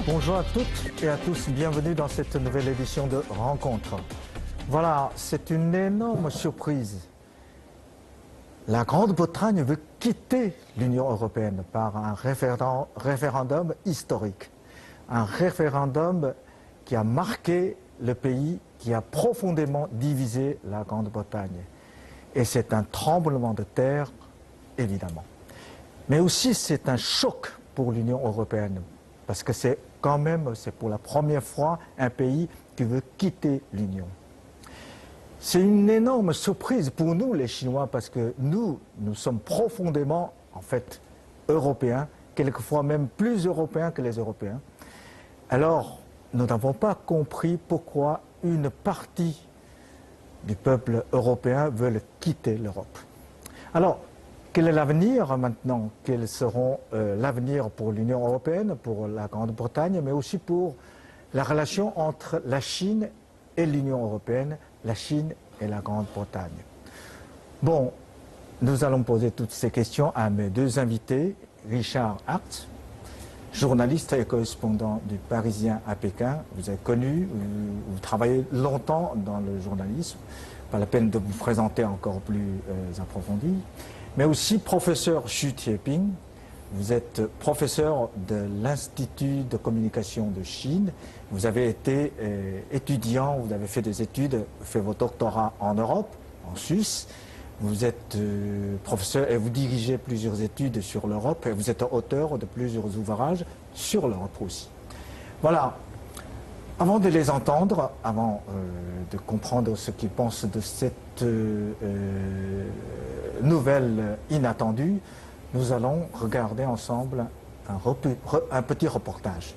Bonjour à toutes et à tous, bienvenue dans cette nouvelle édition de Rencontre. Voilà, c'est une énorme surprise. La Grande-Bretagne veut quitter l'Union européenne par un référendum historique. Un référendum qui a marqué le pays, qui a profondément divisé la Grande-Bretagne. Et c'est un tremblement de terre, évidemment. Mais aussi c'est un choc pour l'Union européenne, parce que c'est pour la première fois un pays qui veut quitter l'Union. C'est une énorme surprise pour nous, les Chinois, parce que nous sommes profondément, en fait, européens, quelquefois même plus européens que les Européens. Alors, nous n'avons pas compris pourquoi une partie du peuple européen veut quitter l'Europe. Alors, quel est l'avenir maintenant? Quels seront l'avenir pour l'Union européenne, pour la Grande-Bretagne, mais aussi pour la relation entre la Chine et l'Union européenne, la Chine et la Grande-Bretagne? Bon, nous allons poser toutes ces questions à mes deux invités. Richard Hart, journaliste et correspondant du Parisien à Pékin. Vous êtes connu, vous travaillez longtemps dans le journalisme. Pas la peine de vous présenter encore plus approfondi. Mais aussi professeur Xu Tieping. Vous êtes professeur de l'Institut de communication de Chine. Vous avez été étudiant, vous avez fait des études, fait votre doctorat en Europe, en Suisse. Vous êtes professeur et vous dirigez plusieurs études sur l'Europe et vous êtes auteur de plusieurs ouvrages sur l'Europe aussi. Voilà. Avant de les entendre, avant de comprendre ce qu'ils pensent de cette nouvelle inattendue, nous allons regarder ensemble un petit reportage.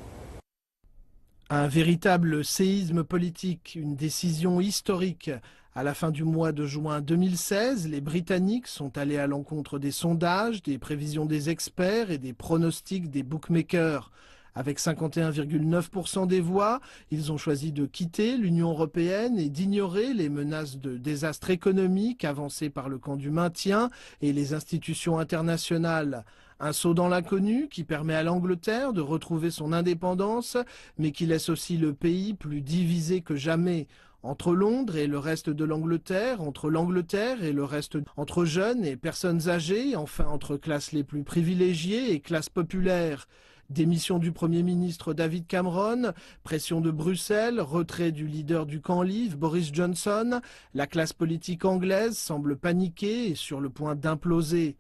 Un véritable séisme politique, une décision historique. À la fin du mois de juin 2016, les Britanniques sont allés à l'encontre des sondages, des prévisions des experts et des pronostics des bookmakers. Avec 51,9% des voix, ils ont choisi de quitter l'Union européenne et d'ignorer les menaces de désastre économique avancées par le camp du maintien et les institutions internationales. Un saut dans l'inconnu qui permet à l'Angleterre de retrouver son indépendance, mais qui laisse aussi le pays plus divisé que jamais. Entre Londres et le reste de l'Angleterre, entre l'Angleterre et le reste, entre jeunes et personnes âgées, enfin entre classes les plus privilégiées et classes populaires. Démission du Premier ministre David Cameron, pression de Bruxelles, retrait du leader du camp Leave, Boris Johnson, la classe politique anglaise semble paniquée et sur le point d'imploser.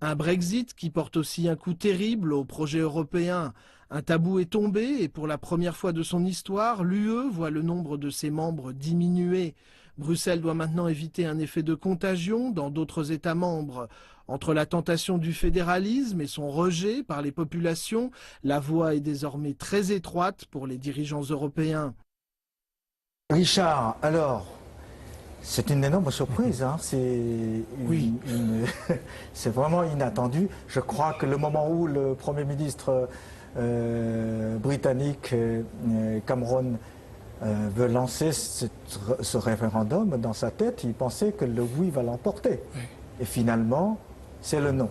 Un Brexit qui porte aussi un coup terrible au projet européen. Un tabou est tombé et pour la première fois de son histoire, l'UE voit le nombre de ses membres diminuer. Bruxelles doit maintenant éviter un effet de contagion dans d'autres États membres. Entre la tentation du fédéralisme et son rejet par les populations, la voie est désormais très étroite pour les dirigeants européens. Richard, alors, c'est une énorme surprise, hein. C'est vraiment inattendu. Je crois que le moment où le Premier ministre britannique Cameron veut lancer ce référendum, dans sa tête, il pensait que le oui va l'emporter. Oui. Et finalement, c'est le non.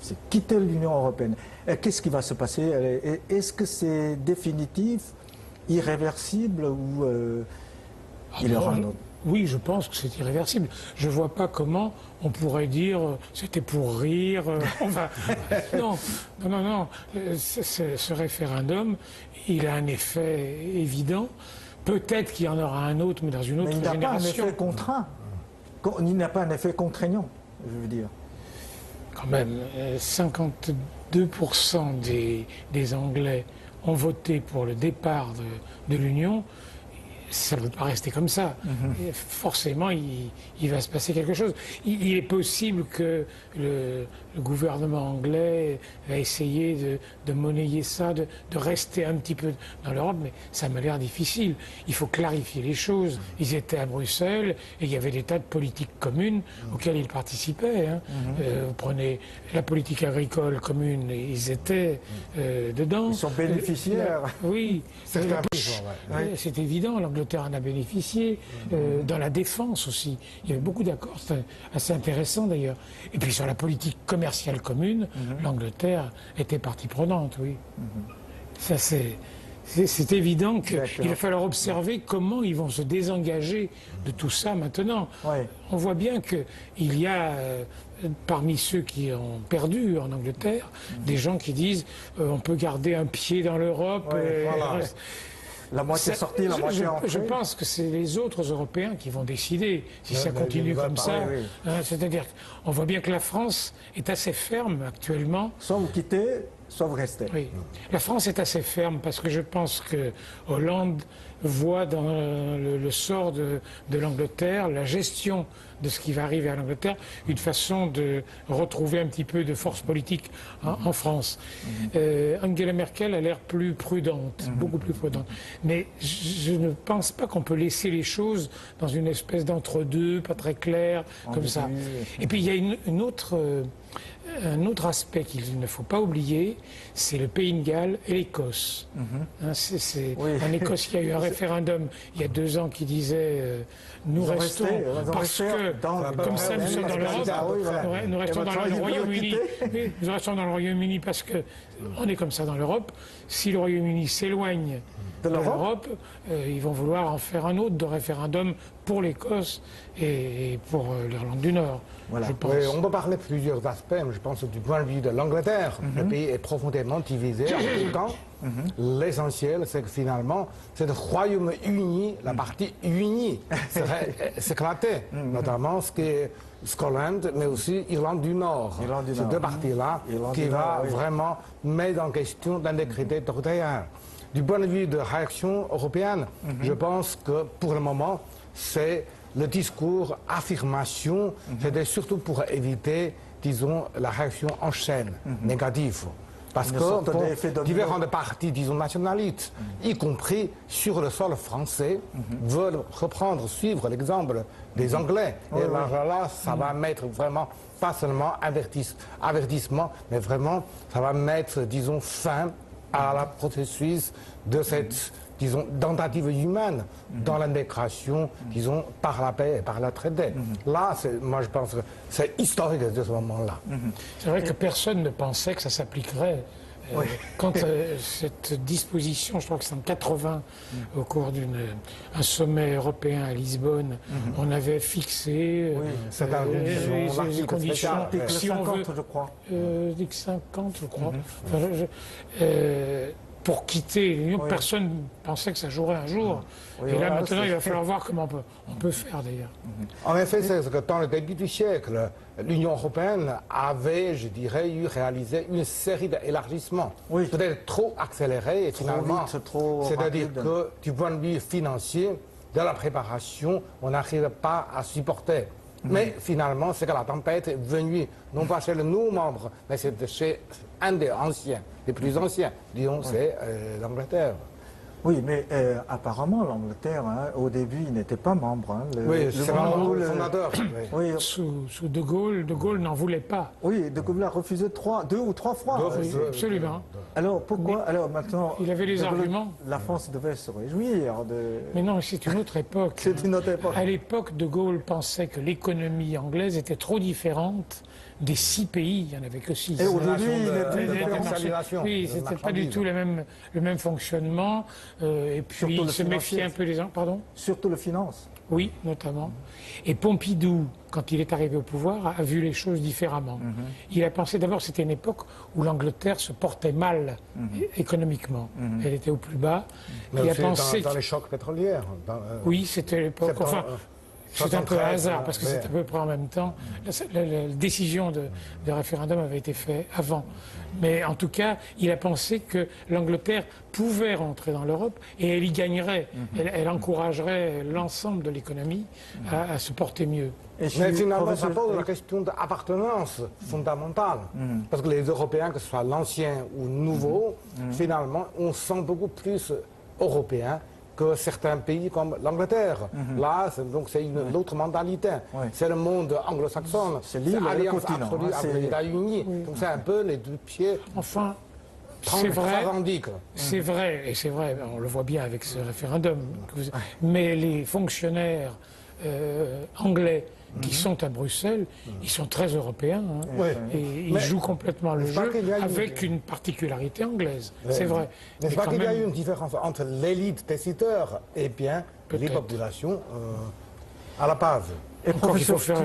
C'est quitter l'Union européenne. Qu'est-ce qui va se passer? Est-ce que c'est définitif, irréversible ou il y aura un autre? Oui, je pense que c'est irréversible. Je ne vois pas comment on pourrait dire c'était pour rire. Enfin, non. Ce référendum, il a un effet évident. Peut-être qu'il y en aura un autre, mais dans une autre génération. Mais il n'a pas un effet contraint. Il n'a pas un effet contraignant, je veux dire. Quand même, 52% des Anglais ont voté pour le départ de l'Union. Ça ne peut pas rester comme ça. Et forcément, il va se passer quelque chose. Il est possible que le gouvernement anglais va essayer de monnayer ça, de rester un petit peu dans l'Europe, mais ça m'a l'air difficile. Il faut clarifier les choses. Ils étaient à Bruxelles et il y avait des tas de politiques communes auxquelles ils participaient. Hein. Vous prenez la politique agricole commune, ils étaient dedans. Ils sont bénéficiaires. Oui, c'est évident. L'Angleterre en a bénéficié, dans la défense aussi. Il y avait beaucoup d'accords, c'était assez intéressant d'ailleurs. Et puis sur la politique commerciale commune, l'Angleterre était partie prenante, oui. Ça, c'est évident qu'il va falloir observer comment ils vont se désengager de tout ça maintenant. Ouais. On voit bien qu'il y a, parmi ceux qui ont perdu en Angleterre, des gens qui disent on peut garder un pied dans l'Europe. Ouais, voilà. La moitié sortie, la moitié entrée. Je pense que c'est les autres Européens qui vont décider si ça continue comme ça. Oui, oui. C'est-à-dire qu'on voit bien que la France est assez ferme actuellement. Soit vous quittez, soit vous restez. Oui. La France est assez ferme parce que je pense que Hollande voit dans le sort de l'Angleterre, la gestion de ce qui va arriver à l'Angleterre, une façon de retrouver un petit peu de force politique en France. Angela Merkel a l'air plus prudente, beaucoup plus prudente. Mais je ne pense pas qu'on peut laisser les choses dans une espèce d'entre-deux, pas très clair, comme ça. Et puis il y a un autre aspect qu'il ne faut pas oublier, c'est le Pays de Galles et l'Écosse. En Écosse, il y a eu un référendum il y a 2 ans qui disait nous restons parce que comme ça nous sommes dans l'Europe, nous restons dans le Royaume-Uni. Oui, nous restons dans le Royaume-Uni parce que on est comme ça dans l'Europe. Si le Royaume-Uni s'éloigne de l'Europe, ils vont vouloir en faire un autre de référendum pour l'Écosse et pour l'Irlande du Nord. Voilà. Oui, on peut parler de plusieurs aspects, mais je pense que du point de vue de l'Angleterre, le pays est profondément divisé en deux camps. L'essentiel, c'est que finalement, c'est le Royaume-Uni, la partie unie, serait éclatée, notamment ce qui est Scotland, mais aussi Irlande du Nord. Ces deux parties-là qui va vraiment mettre en question l'intégrité territoriale. Du point de vue de réaction européenne, je pense que pour le moment, c'est le discours affirmation, c'était surtout pour éviter, disons, la réaction en chaîne négative. Parce que différentes partis, disons, nationalistes, y compris sur le sol français, veulent reprendre, suivre l'exemple des Anglais. Et là, ça va mettre vraiment, pas seulement avertissement, mais vraiment, ça va mettre, disons, fin à la processus de cette, disons, tentative humaine dans l'intégration, disons, par la paix et par la traité. Là, moi, je pense que c'est historique de ce moment-là. C'est vrai que personne ne pensait que ça s'appliquerait. Quand cette disposition, je crois que c'est en 80, au cours d'un sommet européen à Lisbonne, on avait fixé les conditions, si on veut, je crois. 50, je crois. Pour quitter l'Union, personne ne pensait que ça jouerait un jour. Et là, maintenant, il va falloir voir comment on peut faire, d'ailleurs. En effet, c'est que dans le début du siècle, l'Union européenne avait, je dirais, réalisé une série d'élargissements. Peut-être trop accélérés, et finalement, c'est-à-dire que du point de vue financier, de la préparation, on n'arrive pas à supporter. Mais finalement, c'est que la tempête est venue, non pas chez les nouveaux membres, mais c'est chez un des anciens, des plus anciens, disons, c'est l'Angleterre. Oui, mais apparemment, l'Angleterre, au début, il n'était pas membre. Oui, c'est vraiment le fondateur. Sous De Gaulle n'en voulait pas. Oui, De Gaulle a refusé 2 ou 3 fois. Absolument. Alors pourquoi maintenant, il avait les arguments. La France devait se réjouir de... Mais non, c'est une autre époque. C'est une autre époque. À l'époque, De Gaulle pensait que l'économie anglaise était trop différente des 6 pays, il n'y en avait que 6. Et aujourd'hui, oui, c'était pas du tout le même fonctionnement. Et puis, il se méfiait un peu des gens. Pardon ? Surtout le finance. Oui, notamment. Et Pompidou, quand il est arrivé au pouvoir, a vu les choses différemment. Il a pensé, d'abord, c'était une époque où l'Angleterre se portait mal économiquement. Elle était au plus bas. Mais il a pensé dans les chocs pétroliers. Oui, c'était l'époque... C'est un peu un hasard, parce que c'est à peu près en même temps. La décision de référendum avait été faite avant. Mais en tout cas, il a pensé que l'Angleterre pouvait rentrer dans l'Europe et elle y gagnerait. Elle encouragerait l'ensemble de l'économie à se porter mieux. Mais finalement, ça pose la question d'appartenance fondamentale. Parce que les Européens, que ce soit l'ancien ou nouveau, finalement, on sent beaucoup plus européens que certains pays comme l'Angleterre. Là, c'est une autre mentalité. C'est le monde anglo-saxon. C'est l'alliance absolue avec les États-Unis. Donc c'est un peu les deux pieds. Enfin, c'est vrai, et c'est vrai, on le voit bien avec ce référendum. Mais les fonctionnaires anglais qui sont à Bruxelles, ils sont très européens. Hein. Oui. Et ils jouent complètement le jeu avec une particularité anglaise. C'est vrai. N'est-ce Mais pas quand qu'il y a même- eu une différence entre l'élite décideur et bien les Peut-être. populations à la base? Et Encore qu'il faut professeur,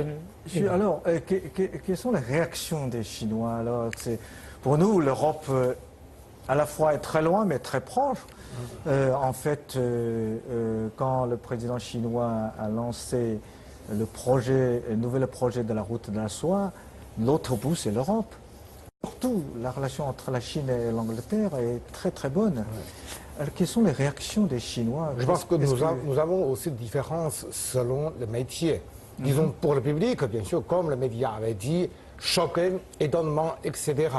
faire alors, quelles sont les réactions des Chinois alors? Pour nous, l'Europe, à la fois est très loin, mais très proche. En fait, quand le président chinois a lancé le nouvel projet de la route de la soie, l'autre bout, c'est l'Europe. Surtout, la relation entre la Chine et l'Angleterre est très très bonne. Alors, quelles sont les réactions des Chinois? Je pense que Est-ce nous avons aussi des différences selon le métier. Disons, pour le public, bien sûr, comme le média avait dit, choqué, étonnement, etc.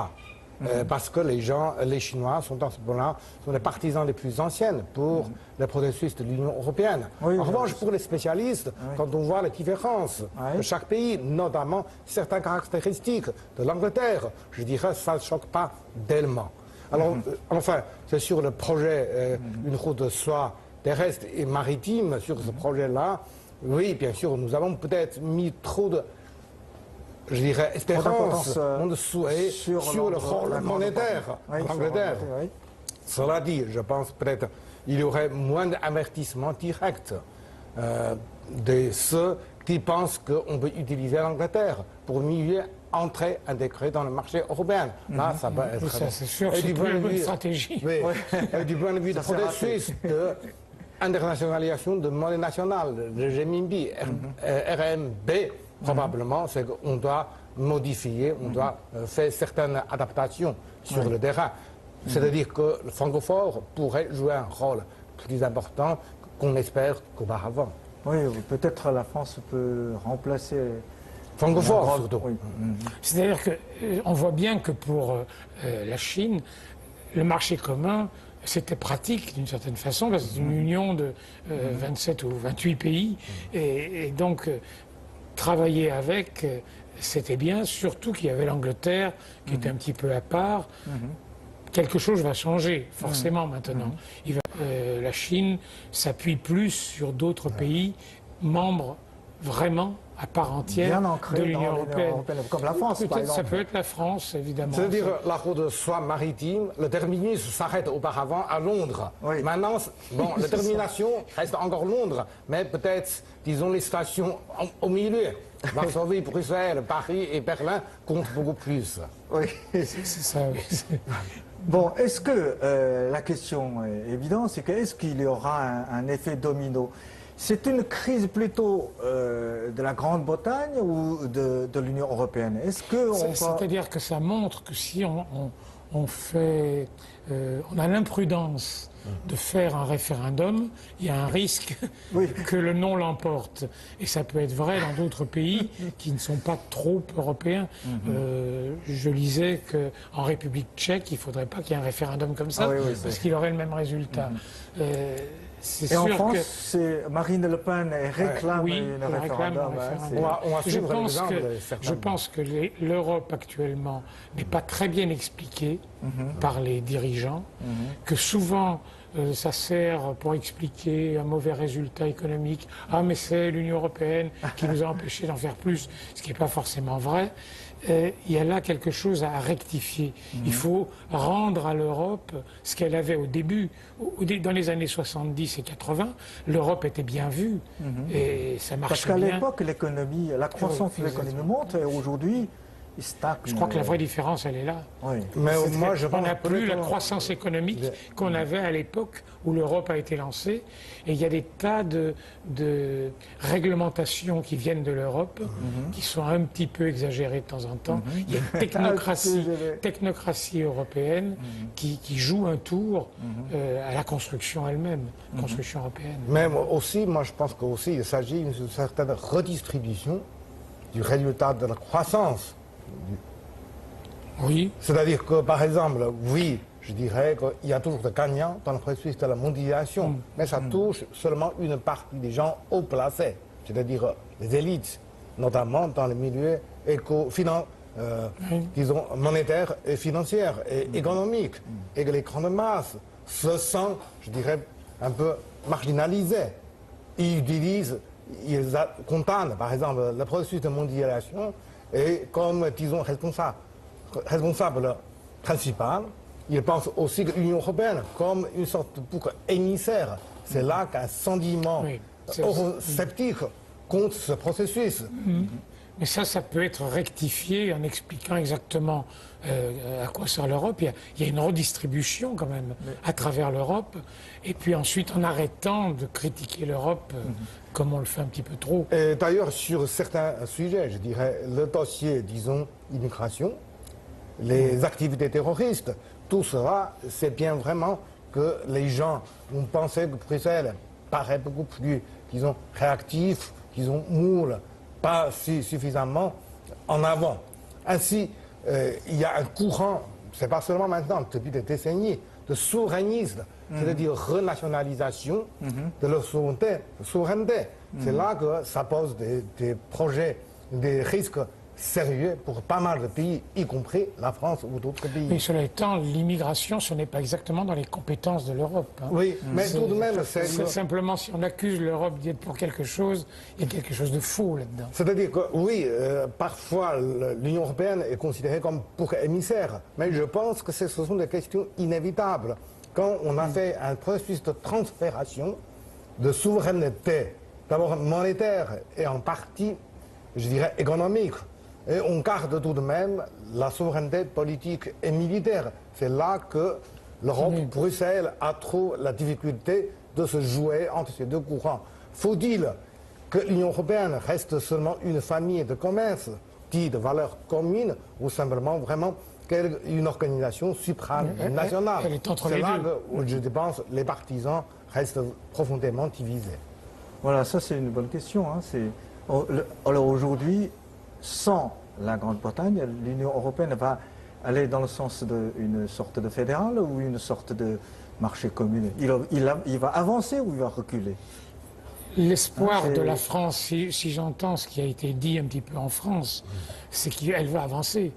Parce que les Chinois sont en ce moment-là, sont les partisans les plus anciennes pour le processus de l'Union européenne. Oui, En oui, revanche, oui. pour les spécialistes, quand on voit les différences Oui. de chaque pays, notamment certaines caractéristiques de l'Angleterre, je dirais que ça ne choque pas tellement. Alors, enfin, c'est sur le projet, une route de soie terrestre et maritime, sur ce projet-là, oui, bien sûr, nous avons peut-être mis trop de, je dirais, espérance, d'importance, de souhait sur le rôle monétaire Oui, en sur Angleterre. oui. Cela dit, je pense peut-être il y aurait moins d'avertissements directs de ceux qui pensent qu'on peut utiliser l'Angleterre pour mieux entrer, intégrer dans le marché européen. Là, ça peut être... Ça, c'est sûr, Et c'est du pas point une de bonne vue- stratégie. Oui, et du point de vue de Ça s'est raté. processus de internationalisation de monnaie nationale, le renminbi, RMB, probablement, c'est qu'on doit modifier, on doit faire certaines adaptations sur le terrain. C'est-à-dire que le francophone pourrait jouer un rôle plus important qu'on espère qu'auparavant. Oui, peut-être la France peut remplacer. Francophone, la- surtout. Oui. C'est-à-dire qu'on voit bien que pour la Chine, le marché commun, c'était pratique d'une certaine façon, parce que c'est une union de 27 ou 28 pays. Et donc, travailler avec, c'était bien, surtout qu'il y avait l'Angleterre qui était un petit peu à part. Quelque chose va changer, forcément, maintenant. La Chine s'appuie plus sur d'autres pays membres vraiment à part entière Bien ancré de dans l'Union européenne. comme la France, par Peut-être ça exemple. peut être la France, évidemment. C'est-à-dire la route de soie maritime, le terminus s'arrête auparavant à Londres. Oui. Maintenant, bon, la termination reste encore Londres, mais peut-être, disons, les stations au milieu. Varsovie, Bruxelles, Paris et Berlin comptent beaucoup plus. Oui. C'est ça, oui. Bon, est-ce que la question est évidente, c'est est-ce qu'il y aura un effet domino? C'est une crise plutôt de la Grande-Bretagne ou de l'Union européenne? Est-ce que on va... C'est-à-dire que ça montre que si on fait, on a l'imprudence de faire un référendum, il y a un risque Oui. que le non l'emporte. Et ça peut être vrai dans d'autres pays qui ne sont pas trop européens. Je lisais qu'en République tchèque, il ne faudrait pas qu'il y ait un référendum comme ça, Ah oui, oui, parce c'est- qu'il aurait le même résultat. C'est Et en sûr France, que... c'est Marine Le Pen réclame Oui, une elle réclame un référendum. hein, référendum. On va Je suivre pense l'exemple de que, certains. je pense que l'Europe actuellement n'est pas très bien expliquée par les dirigeants, que souvent ça sert pour expliquer un mauvais résultat économique. Ah, mais c'est l'Union européenne qui nous a empêchés d'en faire plus, ce qui n'est pas forcément vrai. Il y a là quelque chose à rectifier. Il faut rendre à l'Europe ce qu'elle avait au début. Dans les années 70 et 80, l'Europe était bien vue et ça Parce marchait qu'à bien. l'époque, l'économie, la croissance Oui, de l'économie monte et aujourd'hui, il stagne. Je crois que la vraie différence, elle est là. Oui. Mais C'est moi, que je on pense n'a plus la plutôt- croissance économique qu'on avait à l'époque où l'Europe a été lancée. Et il y a des tas de réglementations qui viennent de l'Europe, qui sont un petit peu exagérées de temps en temps. Il y a une technocratie européenne qui joue un tour à la construction elle-même, construction européenne. Mais aussi, moi je pense qu'il s'agit d'une certaine redistribution du résultat de la croissance. Oui, C'est-à-dire que, par exemple, oui, je dirais qu'il y a toujours des gagnants dans le processus de la mondialisation, mais ça touche seulement une partie des gens haut placés, c'est-à-dire les élites, notamment dans les milieux disons, monétaires et financiers et économiques, et que les grandes masses se sentent, je dirais, un peu marginalisées. Ils utilisent ils condamnent, par exemple, le processus de mondialisation et comme, disons, responsable principal. Ils pensent aussi que l'Union européenne comme une sorte de bouc émissaire. C'est là qu'un sentiment eurosceptique contre ce processus. Mais ça peut être rectifié en expliquant exactement à quoi sert l'Europe. Il y a une redistribution quand même à travers l'Europe. Et puis ensuite en arrêtant de critiquer l'Europe comme on le fait un petit peu trop. Et d'ailleurs, sur certains sujets, je dirais, le dossier, disons, immigration, les activités terroristes, tout cela, c'est bien vraiment que les gens ont pensé que Bruxelles paraît beaucoup plus, disons, réactif, disons, moule, pas suffisamment en avant. Ainsi, il y a un courant, c'est pas seulement maintenant, depuis des décennies, de souverainisme, c'est-à-dire renationalisation de leur souveraineté. C'est là que ça pose des projets, des risques sérieux pour pas mal de pays, y compris la France ou d'autres pays. Mais cela étant, l'immigration, ce n'est pas exactement dans les compétences de l'Europe. Hein. Oui, mais tout de même, c'est simplement si on accuse l'Europe d'y être pour quelque chose, il y a quelque chose de faux là-dedans. C'est-à-dire que oui, parfois l'Union européenne est considérée comme bouc émissaire, mais je pense que ce sont des questions inévitables. Quand on a fait un processus de transfération de souveraineté, d'abord monétaire et en partie, je dirais, économique, et on garde tout de même la souveraineté politique et militaire. C'est là que l'Europe, Bruxelles, a trop la difficulté de se jouer entre ces deux courants. Faut-il que l'Union européenne reste seulement une famille de commerce, dit de valeurs communes, ou simplement vraiment une organisation supranationale? Elle est entre les là deux. que, je pense, les partisans restent profondément divisés. Voilà, ça c'est une bonne question. Hein. Alors aujourd'hui, sans la Grande-Bretagne, l'Union européenne va aller dans le sens d'une sorte de fédéral ou une sorte de marché commun. Il va avancer ou il va reculer? L'espoir de la France, si j'entends ce qui a été dit un petit peu en France, c'est qu'elle va avancer.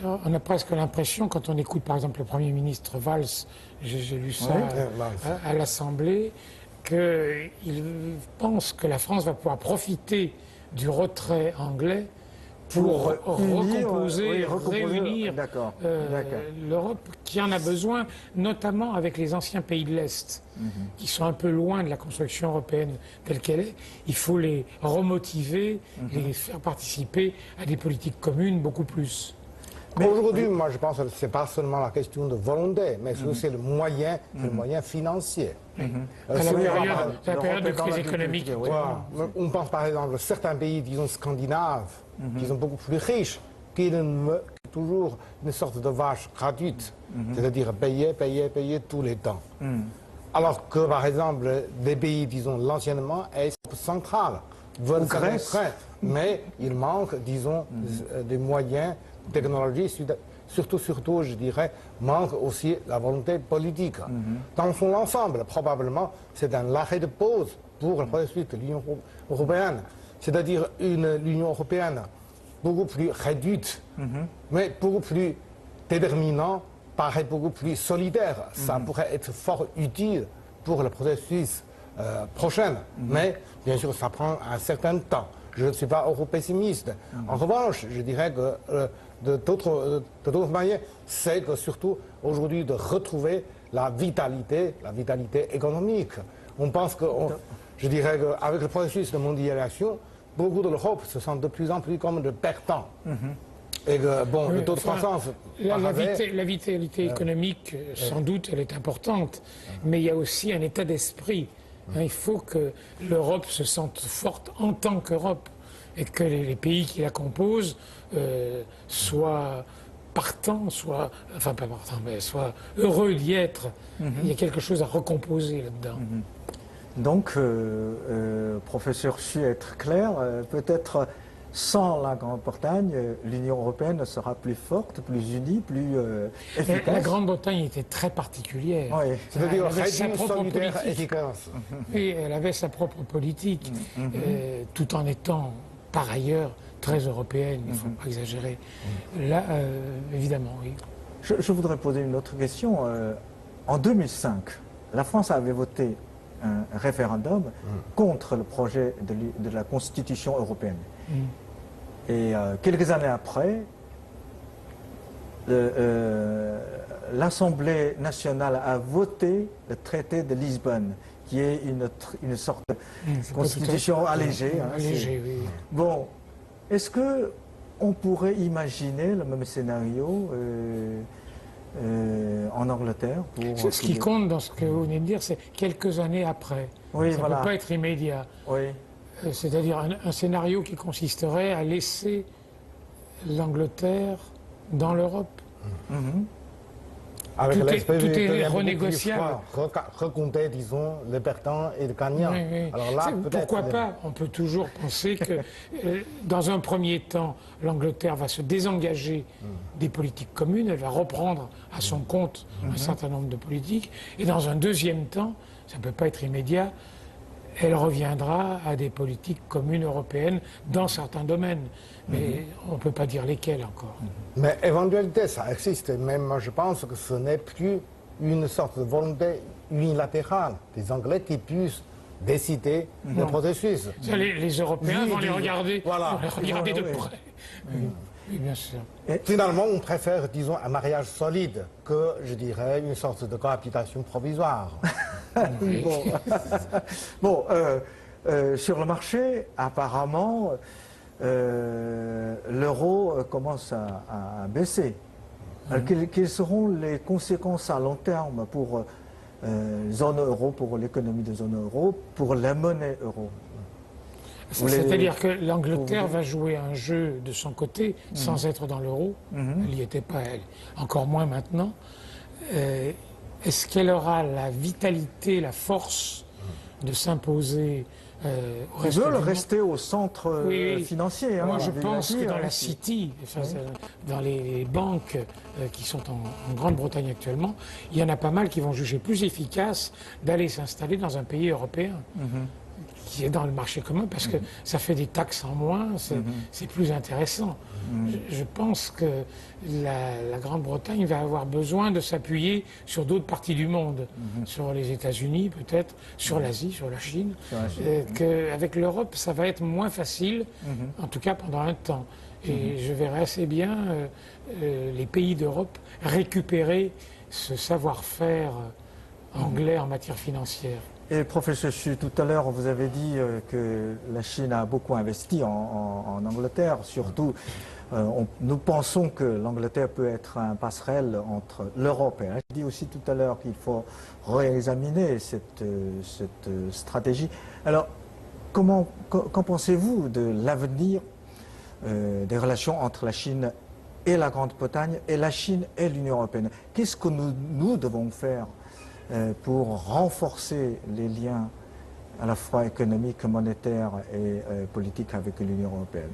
On a presque l'impression, quand on écoute par exemple le Premier ministre Valls, j'ai lu ça à l'Assemblée, qu'il pense que la France va pouvoir profiter du retrait anglais pour recomposer, réunir l'Europe qui en a besoin, notamment avec les anciens pays de l'Est, qui sont un peu loin de la construction européenne telle qu'elle est. Il faut les remotiver, les faire participer à des politiques communes beaucoup plus. Aujourd'hui, moi je pense que ce n'est pas seulement la question de volonté, mais c'est le moyen, le moyen financier. À la période de crise économique. On pense par exemple à certains pays, disons scandinaves, qui sont beaucoup plus riches, qui ont toujours une sorte de vache gratuite, c'est-à-dire payer tous les temps. Alors que par exemple, des pays, disons l'anciennement Est central, veulent faire, mais il manque, disons, des moyens, technologie, surtout, je dirais, manque aussi la volonté politique. Dans son ensemble, probablement, c'est un arrêt de pause pour le processus de l'Union européenne. C'est-à-dire l'Union européenne beaucoup plus réduite, mais beaucoup plus déterminant, paraît beaucoup plus solidaire. Ça pourrait être fort utile pour le processus prochain. Mais, bien sûr, ça prend un certain temps. Je ne suis pas euro-pessimiste. En revanche, je dirais que de d'autres manières, c'est que surtout aujourd'hui de retrouver la vitalité économique. On pense que, je dirais qu'avec le processus de mondialisation, beaucoup de l'Europe se sentent de plus en plus comme de perdants. Et que, bon, le taux de croissance... La vitalité économique, sans doute, elle est importante, mais il y a aussi un état d'esprit. Il faut que l'Europe se sente forte en tant qu'Europe et que les pays qui la composent soient partants, soient heureux d'y être. Il y a quelque chose à recomposer là-dedans. Donc, professeur Xu, être clair, peut-être sans la Grande-Bretagne, l'Union européenne sera plus forte, plus unie, plus efficace. La Grande-Bretagne était très particulière. Oui. C'est-à-dire Elle avait sa propre solidaire, politique. efficace. Et elle avait sa propre politique, tout en étant par ailleurs très européenne, il ne faut pas exagérer. Là, évidemment, oui. Je voudrais poser une autre question. En 2005, la France avait voté un référendum contre le projet de la Constitution européenne. Et quelques années après, l'Assemblée nationale a voté le traité de Lisbonne, qui est une sorte de constitution allégée. Allégée, oui. Bon, est-ce qu'on pourrait imaginer le même scénario en Angleterre Ce qui compte dans ce que vous venez de dire, c'est quelques années après. Oui, ça ne voilà. peut pas être immédiat. Oui. C'est-à-dire un scénario qui consisterait à laisser l'Angleterre dans l'Europe. Avec Tout l'aspect est un peu plus renégociable. froid, recompter, disons, les perdants et les gagnants. Oui, oui. Alors là, Pourquoi pas? On peut toujours penser que, dans un premier temps, l'Angleterre va se désengager des politiques communes, elle va reprendre à son compte un certain nombre de politiques, et dans un deuxième temps, ça ne peut pas être immédiat, elle reviendra à des politiques communes européennes dans certains domaines. Mais on ne peut pas dire lesquels encore. Mais éventualité, ça existe. Même moi, je pense que ce n'est plus une sorte de volonté unilatérale des Anglais qui puissent décider le processus. Ça, les Européens vont les regarder, Voilà. vont les regarder de Oui. près. Oui, bien sûr. Finalement, on préfère, disons, un mariage solide que, je dirais, une sorte de cohabitation provisoire. Bon, sur le marché, apparemment, l'euro commence à baisser. Alors, quelles seront les conséquences à long terme pour zone euro, pour l'économie de zone euro, pour la monnaie euro? C'est-à-dire que l'Angleterre va jouer un jeu de son côté sans être dans l'euro. Elle n'y était pas, elle. Encore moins maintenant. Est-ce qu'elle aura la vitalité, la force de s'imposer au Ils reste veulent du monde? rester au centre Oui. financier. Moi, hein, je on pense l'a que dit, dans hein, la City, dans les banques qui sont en Grande-Bretagne actuellement, il y en a pas mal qui vont juger plus efficace d'aller s'installer dans un pays européen qui est dans le marché commun parce que ça fait des taxes en moins, c'est plus intéressant. Je pense que la Grande-Bretagne va avoir besoin de s'appuyer sur d'autres parties du monde, sur les États-Unis peut-être, sur l'Asie, sur la Chine, qu'avec l'Europe, ça va être moins facile, en tout cas pendant un temps. Et je verrai assez bien les pays d'Europe récupérer ce savoir-faire anglais en matière financière. Et professeur Chu, tout à l'heure, vous avez dit que la Chine a beaucoup investi en Angleterre. Surtout, nous pensons que l'Angleterre peut être un passerelle entre l'Europe et j'ai dit aussi tout à l'heure qu'il faut réexaminer cette stratégie. Alors, qu'en pensez-vous de l'avenir des relations entre la Chine et la Grande-Bretagne et la Chine et l'Union européenne? Qu'est-ce que nous devons faire pour renforcer les liens à la fois économiques, monétaires et politiques avec l'Union européenne,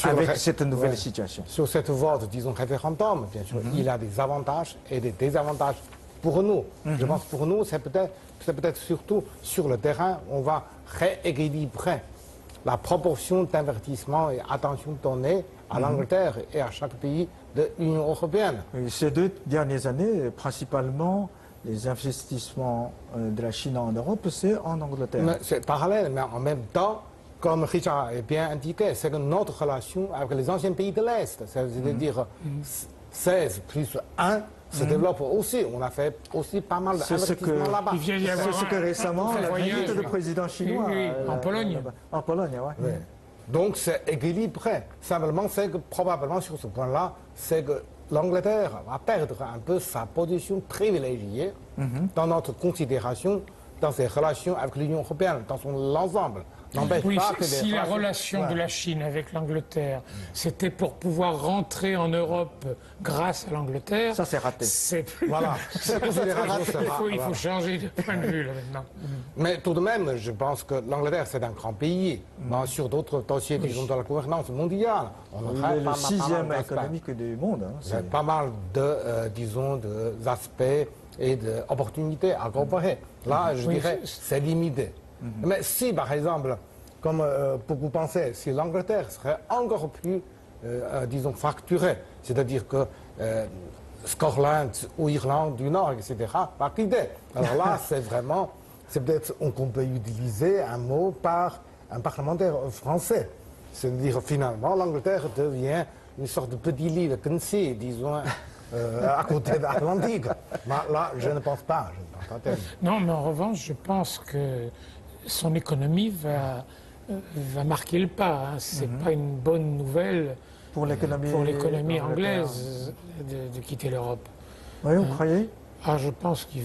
avec cette nouvelle situation? Sur cette vote, disons, référendum, bien sûr, il y a des avantages et des désavantages pour nous. Je pense que pour nous, c'est peut-être surtout sur le terrain, on va rééquilibrer la proportion d'investissement et attention donnée à l'Angleterre et à chaque pays de l'Union européenne. Et ces 2 dernières années, principalement, les investissements de la Chine en Europe, c'est en Angleterre. C'est parallèle, mais en même temps, comme Richard a bien indiqué, c'est que notre relation avec les anciens pays de l'Est, c'est-à-dire 16 plus 1, se développe aussi. On a fait aussi pas mal d'investissements là-bas. C'est ce que récemment, la visite du président chinois en Pologne. En Pologne, oui. Donc c'est équilibré. Simplement, c'est que probablement sur ce point-là, c'est que l'Angleterre va perdre un peu sa position privilégiée dans notre considération, dans ses relations avec l'Union européenne, dans son ensemble. Oui, si la relation de la Chine avec l'Angleterre, c'était pour pouvoir rentrer en Europe grâce à l'Angleterre, ça c'est raté. Voilà, il faut changer de point de vue là, maintenant. Mais tout de même, je pense que l'Angleterre c'est un grand pays. Sur d'autres dossiers, disons, de la gouvernance mondiale, on aurait le 6e économique du monde. C'est pas mal de, disons, d'aspects et d'opportunités à comparer. Là, je dirais, c'est limité. Mais si, par exemple, comme beaucoup pensaient, si l'Angleterre serait encore plus, disons, fracturée, c'est-à-dire que Scotland ou Irlande du Nord, etc., va quitter. Alors là, c'est vraiment c'est peut-être qu'on peut utiliser un mot par un parlementaire français. C'est-à-dire, finalement, l'Angleterre devient une sorte de petit lit de Quincy, disons, à côté de l'Atlantique. Là, je ne pense pas. Tellement. Non, mais en revanche, je pense que son économie va marquer le pas. Hein. Ce n'est pas une bonne nouvelle pour l'économie anglaise de quitter l'Europe. Oui, vous croyez? Je pense qu'il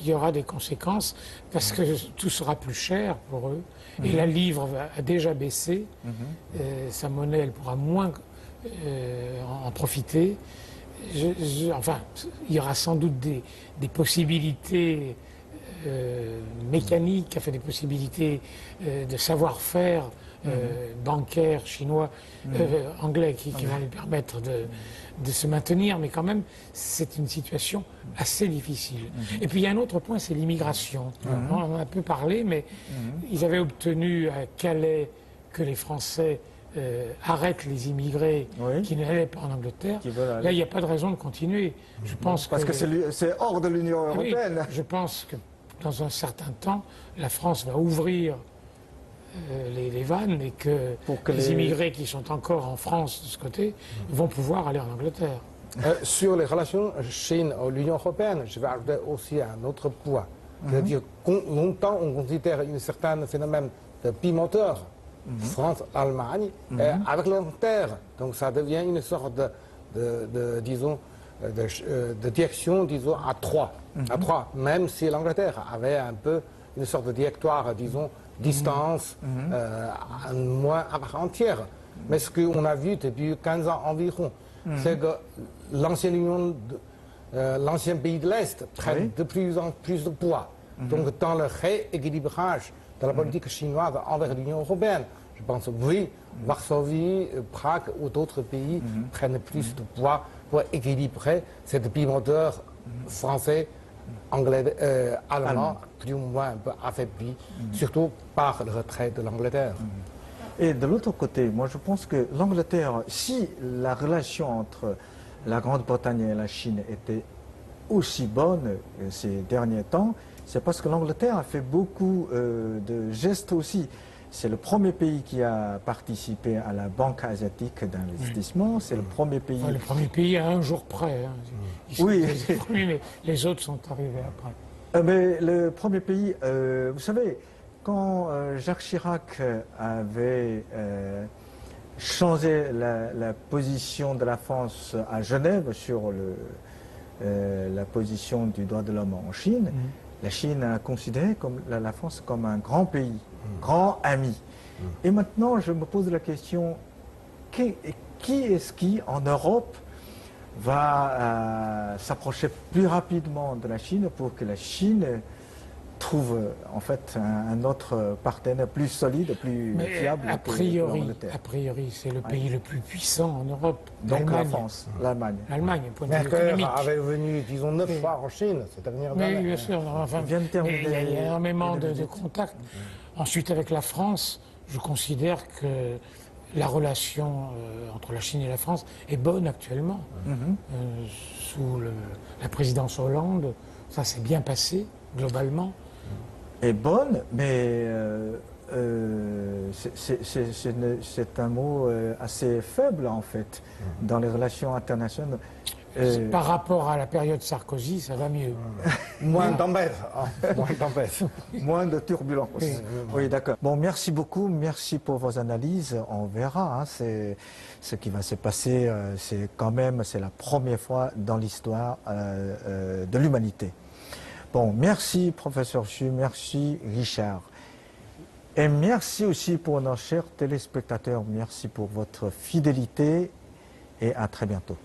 y aura des conséquences parce que tout sera plus cher pour eux. Et la livre a déjà baissé. Sa monnaie, elle pourra moins en profiter. Enfin, il y aura sans doute des possibilités mécaniques, des possibilités de savoir-faire bancaires chinois, anglais qui vont lui permettre de se maintenir, mais quand même, c'est une situation assez difficile. Et puis il y a un autre point, c'est l'immigration. On en a un peu parlé, mais ils avaient obtenu à Calais que les Français arrêtent les immigrés qui n'allaient pas en Angleterre. Là, il n'y a pas de raison de continuer. Je pense parce que c'est hors de l'Union européenne. Oui, je pense que dans un certain temps, la France va ouvrir les vannes et que les immigrés qui sont encore en France de ce côté vont pouvoir aller en Angleterre. Sur les relations Chine-L'Union européenne, je vais ajouter aussi un autre point. C'est-à-dire que longtemps, on considère un certain phénomène de pimenteur, France, Allemagne, avec l'Angleterre. Donc ça devient une sorte de direction, disons, à trois. À trois, même si l'Angleterre avait un peu une sorte de directoire, disons, distance, moins à part entière. Mais ce qu'on a vu depuis 15 ans environ, c'est que l'ancien pays de l'Est prenne de plus en plus de poids. Donc dans le rééquilibrage de la politique chinoise envers l'Union européenne, je pense oui, Varsovie, Prague ou d'autres pays prennent plus de poids pour équilibrer cette pimenteur français, anglais, allemand, plus ou moins un peu affaibli, surtout par le retrait de l'Angleterre. Et de l'autre côté, moi je pense que l'Angleterre, si la relation entre la Grande-Bretagne et la Chine était aussi bonne ces derniers temps, c'est parce que l'Angleterre a fait beaucoup de gestes aussi. C'est le premier pays qui a participé à la Banque asiatique d'investissement. C'est le premier pays... Le premier pays à un jour près. Hein. Oui. Les premiers, mais les autres sont arrivés après. Mais le premier pays... vous savez, quand Jacques Chirac avait changé la position de la France à Genève sur la position du droit de l'homme en Chine, la Chine a considéré la France comme un grand pays, grand ami. Et maintenant, je me pose la question, qui est-ce qui, en Europe, va s'approcher plus rapidement de la Chine pour que la Chine trouve en fait un autre partenaire plus solide, plus fiable a priori, c'est le pays le plus puissant en Europe. Donc la France, l'Allemagne. L'Allemagne, point de vue Merkel économique. avait venu, disons, 9 fois en Chine ces dernières années. Oui, bien sûr. Enfin, il y a énormément de contacts. Ensuite, avec la France, je considère que la relation entre la Chine et la France est bonne actuellement. Sous la présidence Hollande, ça s'est bien passé, globalement. Est bonne, mais c'est un mot assez faible, en fait, dans les relations internationales. Par rapport à la période Sarkozy, ça va mieux. Moins d'embêtes. Moins d'embêtes. Moins de turbulences. Oui, d'accord. Bon, merci beaucoup. Merci pour vos analyses. On verra. Hein, c'est ce qui va se passer. C'est la première fois dans l'histoire de l'humanité. Bon, merci professeur Xu, merci Richard. Et merci aussi pour nos chers téléspectateurs. Merci pour votre fidélité et à très bientôt.